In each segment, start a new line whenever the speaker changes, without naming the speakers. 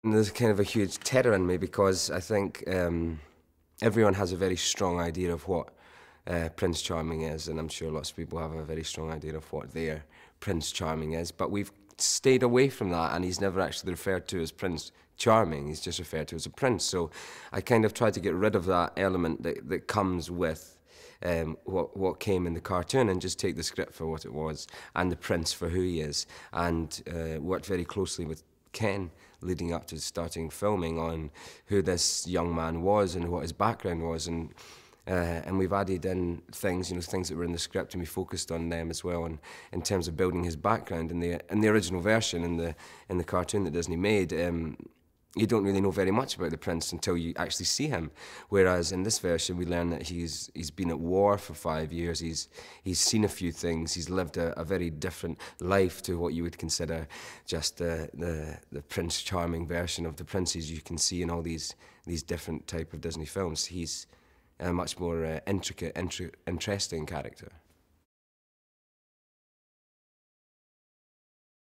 And there's kind of a huge terror in me because I think everyone has a very strong idea of what Prince Charming is, and I'm sure lots of people have a very strong idea of what their Prince Charming is, but we've stayed away from that, and he's never actually referred to as Prince Charming, he's just referred to as a prince. So I kind of tried to get rid of that element that comes with what came in the cartoon and just take the script for what it was and the prince for who he is, and worked very closely with Ken leading up to starting filming on who this young man was and what his background was, and we've added in things, things that were in the script, and we focused on them as well. And in terms of building his background in the original version, in the cartoon that Disney made, you don't really know very much about the prince until you actually see him. Whereas in this version, we learn that he's been at war for 5 years. He's seen a few things. He's lived a very different life to what you would consider just the Prince Charming version of the princes you can see in all these different type of Disney films. He's a much more intricate, interesting character.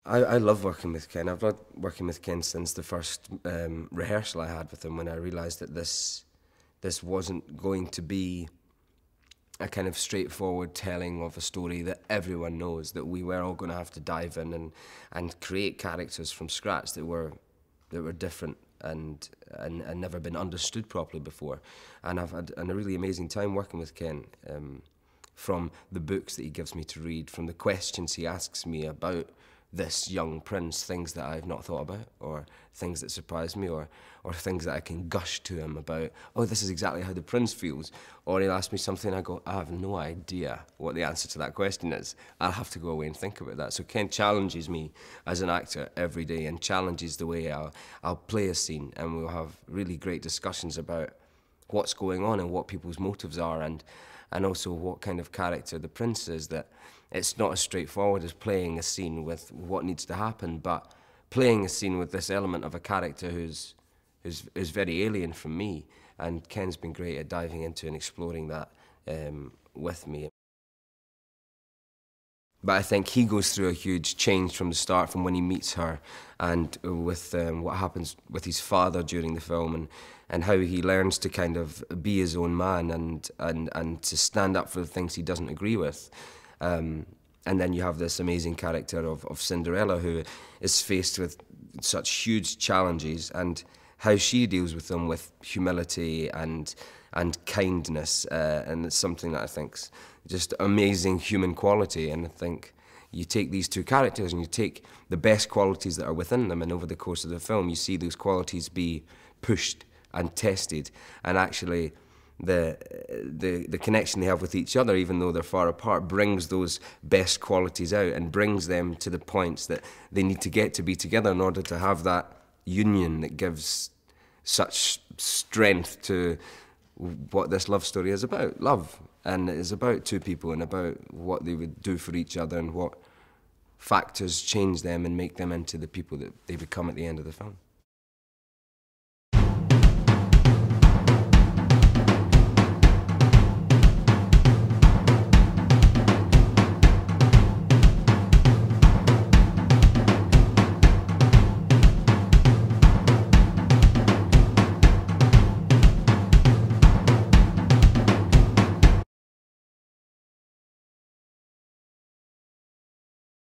I love working with Ken. I've loved working with Ken since the first rehearsal I had with him, when I realised that this wasn't going to be a kind of straightforward telling of a story that everyone knows, that we were all going to have to dive in and create characters from scratch that were different and never been understood properly before. And I've had a really amazing time working with Ken, from the books that he gives me to read, from the questions he asks me about this young prince, things that I've not thought about, or things that surprise me, or things that I can gush to him about. Oh, this is exactly how the prince feels. Or he'll ask me something, I go, I have no idea what the answer to that question is. I'll have to go away and think about that. So Ken challenges me as an actor every day, and challenges the way I'll play a scene, and we'll have really great discussions about what's going on and what people's motives are, and also what kind of character the prince is. That it's not as straightforward as playing a scene with what needs to happen, but playing a scene with this element of a character who's very alien from me. And Ken's been great at diving into and exploring that with me. But I think he goes through a huge change from the start, from when he meets her, and with what happens with his father during the film, and how he learns to kind of be his own man and to stand up for the things he doesn't agree with. And then you have this amazing character of Cinderella, who is faced with such huge challenges, and how she deals with them with humility and kindness, and it's something that I think's just amazing human quality. And I think you take these two characters and you take the best qualities that are within them, and over the course of the film you see those qualities be pushed and tested, and actually the connection they have with each other, even though they're far apart, brings those best qualities out and brings them to the points that they need to get to be together in order to have that union that gives such strength to what this love story is about. Love, and it is about two people and about what they would do for each other and what factors change them and make them into the people that they become at the end of the film.